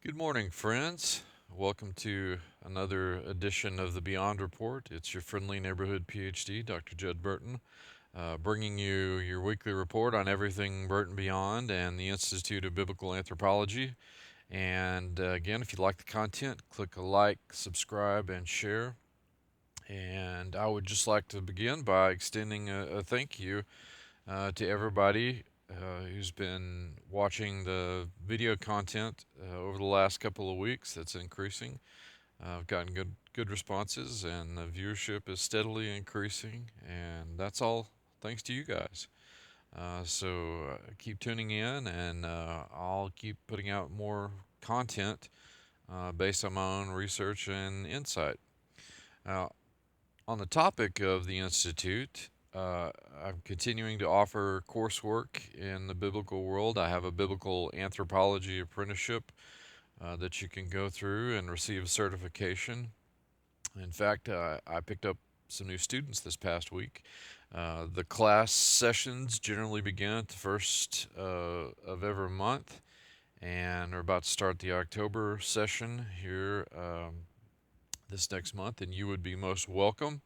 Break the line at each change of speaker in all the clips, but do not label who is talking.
Good morning, friends. Welcome to another edition of the Beyond Report. It's your friendly neighborhood PhD, Dr. Judd Burton, bringing you your weekly report on everything Burton Beyond and the Institute of Biblical Anthropology. And again, if you like the content, click a like, subscribe, and share. And I would just like to begin by extending a thank you to everybody who's been watching the video content over the last couple of weeks. That's increasing. I've gotten good responses, and the viewership is steadily increasing, and that's all thanks to you guys. So keep tuning in, and I'll keep putting out more content based on my own research and insight. Now, on the topic of the Institute, I'm continuing to offer coursework in the biblical world. I have a biblical anthropology apprenticeship that you can go through and receive a certification. In fact, I picked up some new students this past week. The class sessions generally begin at the first of every month, and we're about to start the October session here this next month, and you would be most welcome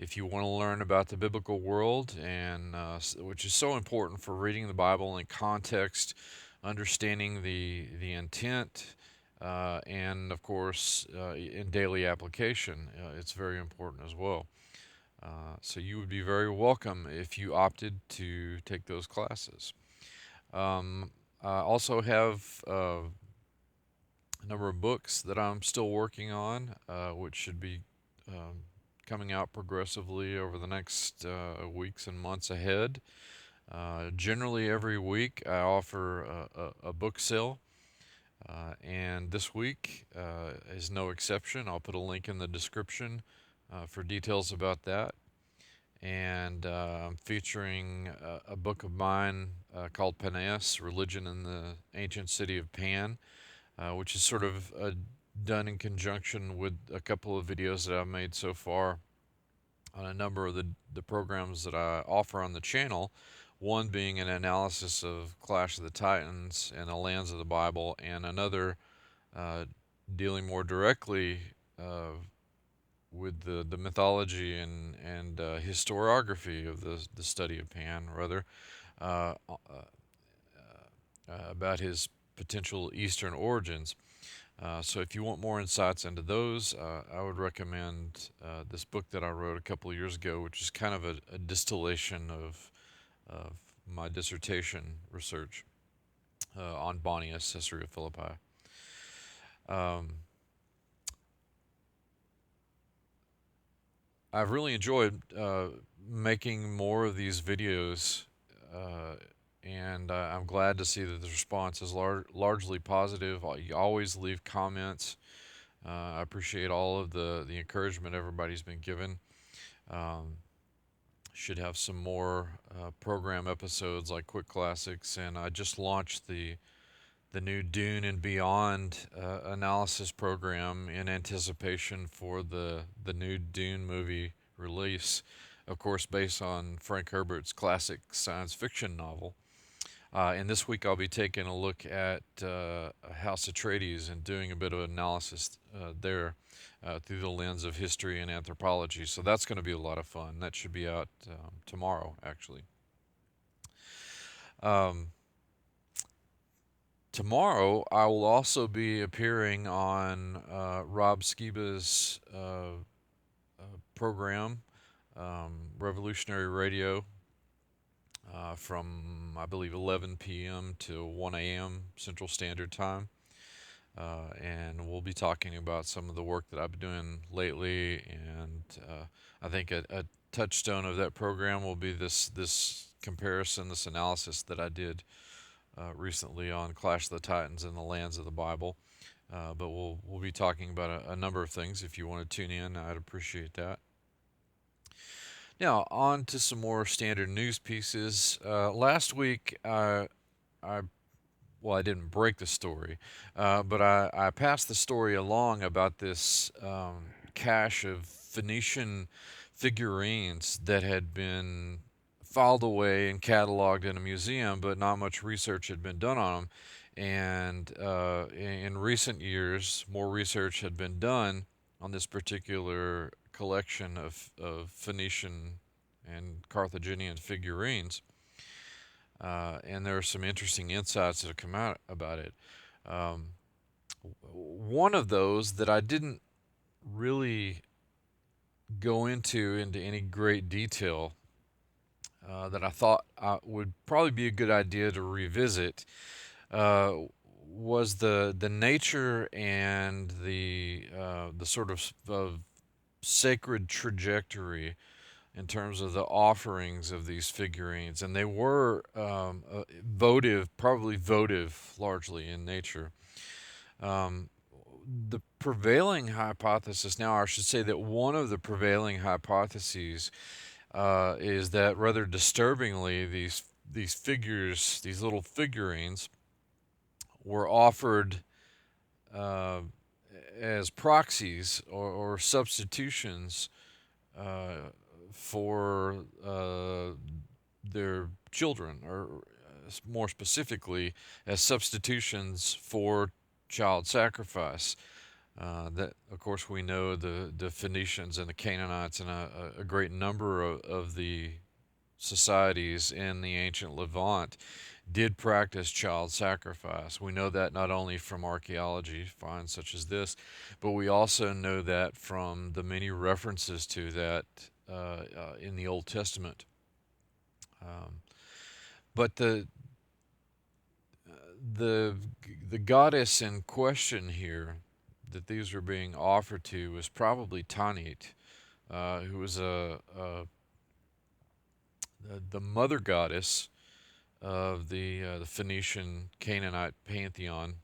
if you want to learn about the biblical world, and which is so important for reading the Bible in context, understanding the intent, and of course in daily application. It's very important as well. So you would be very welcome if you opted to take those classes. I also have a number of books that I'm still working on, which should be um, coming out progressively over the next weeks and months ahead. Generally, every week I offer a book sale, and this week is no exception. I'll put a link in the description for details about that. And I'm featuring a book of mine called Paneas, Religion in the Ancient City of Pan, which is sort of done in conjunction with a couple of videos that I've made so far on a number of the programs that I offer on the channel. One being an analysis of Clash of the Titans and the lands of the Bible, and another uh, dealing more directly with the mythology and historiography of the study of Pan, rather, about his potential Eastern origins. So if you want more insights into those, I would recommend this book that I wrote a couple of years ago, which is kind of a distillation of my dissertation research on Bonnius, Caesarea Philippi. Um, I've really enjoyed making more of these videos, uh, and I'm glad to see that the response is largely positive. You always leave comments. I appreciate all of the encouragement everybody's been given. Um, should have some more program episodes like Quick Classics, and I just launched the new Dune and Beyond analysis program in anticipation for the new Dune movie release, of course, based on Frank Herbert's classic science fiction novel. And this week I'll be taking a look at House Atreides and doing a bit of analysis there through the lens of history and anthropology. So that's going to be a lot of fun. That should be out tomorrow, actually. Um, Tomorrow I will also be appearing on Rob Skiba's program, Revolutionary Radio, from I believe 11 p.m. to 1 a.m. Central Standard Time. And we'll be talking about some of the work that I've been doing lately. And I think a touchstone of that program will be this comparison, this analysis that I did recently on Clash of the Titans and the lands of the Bible. But we'll be talking about a number of things. If you want to tune in, I'd appreciate that. Now on to some more standard news pieces. Last week, I well, I didn't break the story, but I passed the story along about this cache of Phoenician figurines that had been filed away and cataloged in a museum, but not much research had been done on them. And in recent years, more research had been done on this particular collection of Phoenician and Carthaginian figurines. And there are some interesting insights that have come out about it. Um, One of those that I didn't really go into any great detail, that I thought would probably be a good idea to revisit, uh, was the nature and the sort of sacred trajectory in terms of the offerings of these figurines, and they were probably votive largely in nature. Um, the prevailing hypothesis now, I should say that one of the prevailing hypotheses is that rather disturbingly, these figures, these little figurines, were offered uh, as proxies or substitutions uh, for their children, or more specifically, as substitutions for child sacrifice. That, of course, we know the Phoenicians and the Canaanites and a great number of the societies in the ancient Levant did practice child sacrifice. We know that not only from archaeology finds such as this, but we also know that from the many references to that in the Old Testament. Um, but the the goddess in question here that these are being offered to was probably Tanit, who was the mother goddess of the Phoenician Canaanite pantheon,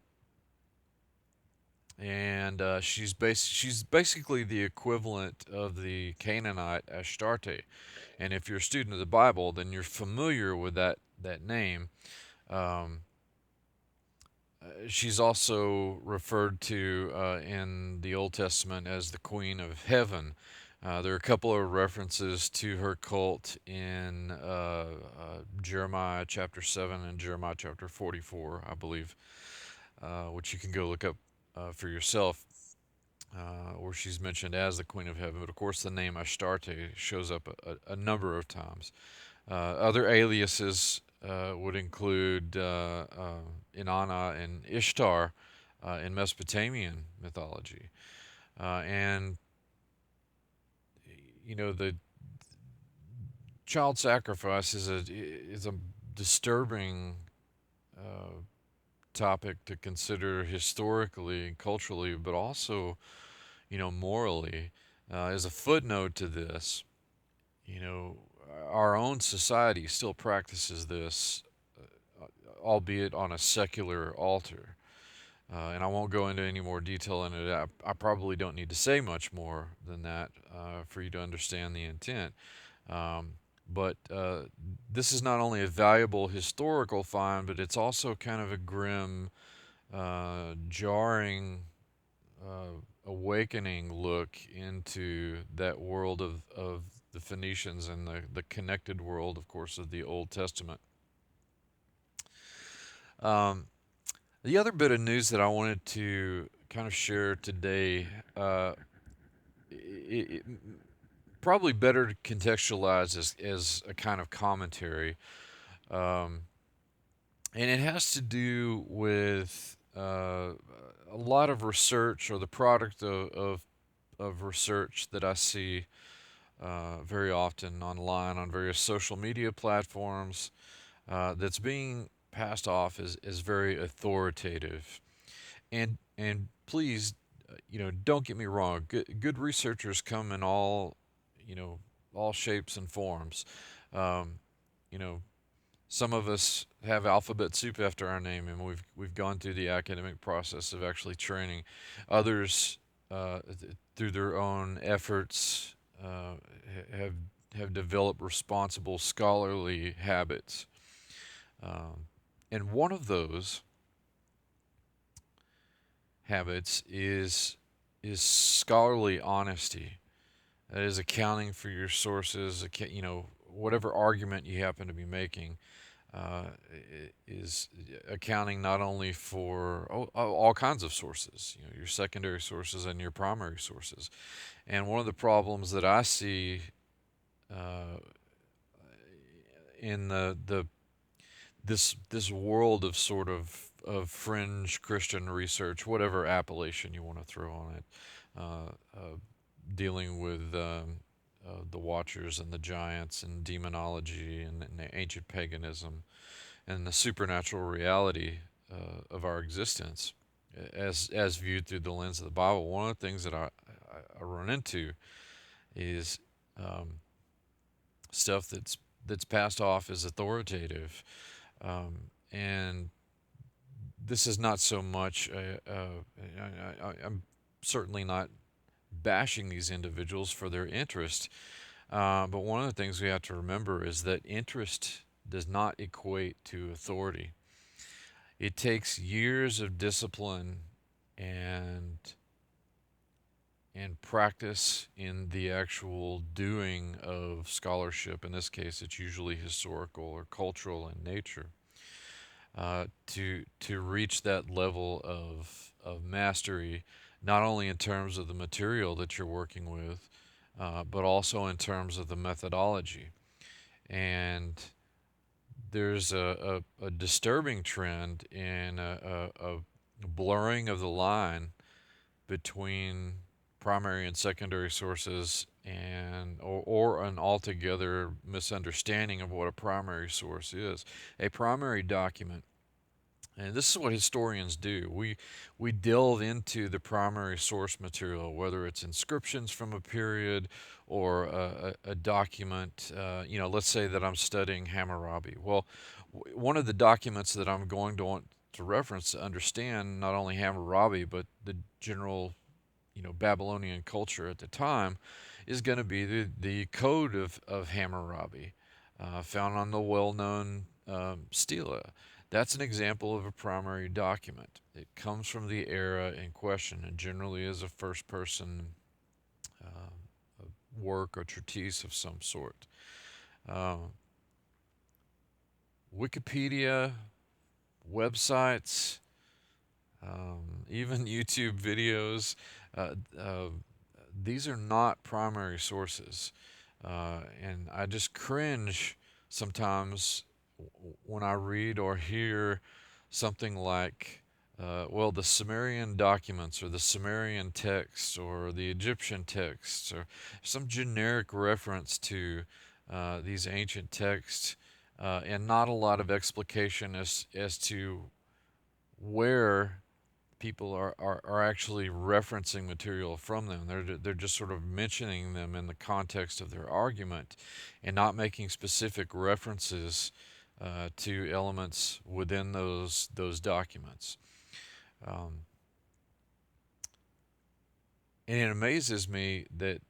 and she's basically the equivalent of the Canaanite Astarte. And if you're a student of the Bible, then you're familiar with that name. Um, she's also referred to in the Old Testament as the Queen of Heaven. There are a couple of references to her cult in Jeremiah chapter 7 and Jeremiah chapter 44, I believe, which you can go look up for yourself, where she's mentioned as the Queen of Heaven. But of course, the name Astarte shows up a number of times. Other aliases would include Inanna and Ishtar in Mesopotamian mythology. And, the child sacrifice is a disturbing uh, topic to consider historically and culturally, but also, morally. As a footnote to this, you know, our own society still practices this, albeit on a secular altar. And I won't go into any more detail in it. I probably don't need to say much more than that for you to understand the intent. Um, but this is not only a valuable historical find, but it's also kind of a grim, jarring, awakening look into that world of the Phoenicians and the connected world, of course, of the Old Testament. Um, the other bit of news that I wanted to kind of share today, it probably better contextualized as a kind of commentary, um, and it has to do with a lot of research, or the product of research that I see very often online on various social media platforms, that's being passed off as very authoritative. And please, don't get me wrong. Good researchers come in you know, all shapes and forms. Um, you know, some of us have alphabet soup after our name, and we've gone through the academic process of actually training. Others, through their own efforts, have developed responsible scholarly habits. And one of those habits is scholarly honesty. That is accounting for your sources, whatever argument you happen to be making. is accounting not only for all kinds of sources, your secondary sources and your primary sources. And one of the problems that I see uh, in this world of sort of fringe Christian research, whatever appellation you want to throw on it, dealing with the Watchers and the Giants and demonology and ancient paganism and the supernatural reality of our existence, as viewed through the lens of the Bible. One of the things that I run into is um, stuff that's passed off as authoritative, and this is not so much. I'm certainly not bashing these individuals for their interest, but one of the things we have to remember is that interest does not equate to authority. It takes years of discipline and and practice in the actual doing of scholarship. In this case, it's usually historical or cultural in nature. To reach that level of mastery, not only in terms of the material that you're working with, but also in terms of the methodology. And there's a disturbing trend in a blurring of the line between primary and secondary sources, or an altogether misunderstanding of what a primary source is. A primary document, and this is what historians do. We delve into the primary source material, whether it's inscriptions from a period or a document. Let's say that I'm studying Hammurabi. Well, one of the documents that I'm going to want to reference to understand not only Hammurabi but the general Babylonian culture at the time is going to be the Code of Hammurabi, found on the well-known stela. That's an example of a primary document. It comes from the era in question and generally is a first-person work or treatise of some sort. Uh, Wikipedia, websites, even YouTube videos, uh, uh, these are not primary sources. And I just cringe sometimes when I read or hear something like, well, the Sumerian documents or the Sumerian texts or the Egyptian texts or some generic reference to these ancient texts, and not a lot of explication as to where people are actually referencing material from them. They're just sort of mentioning them in the context of their argument and not making specific references to elements within those documents. Um, and it amazes me that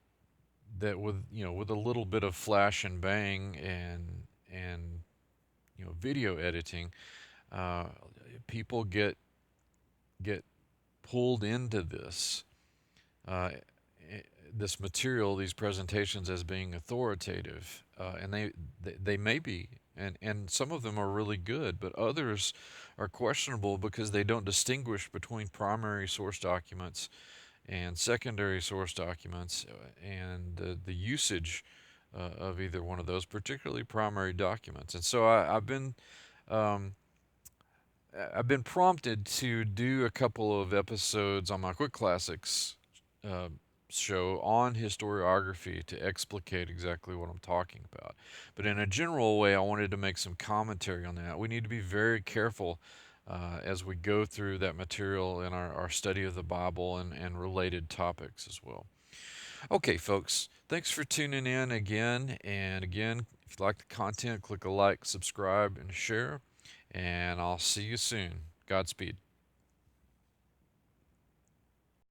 with a little bit of flash and bang and video editing, uh, people get pulled into uh, this material, these presentations as being authoritative, and they may be, and some of them are really good, but others are questionable because they don't distinguish between primary source documents and secondary source documents, and the usage of either one of those, particularly primary documents. And so um, I've been prompted to do a couple of episodes on my Quick Classics uh, show on historiography to explicate exactly what I'm talking about. But in a general way, I wanted to make some commentary on that. We need to be very careful as we go through that material in our study of the Bible and related topics as well. Okay, folks, thanks for tuning in again. And again, if you like the content, click a like, subscribe, and share. And I'll see you soon. Godspeed.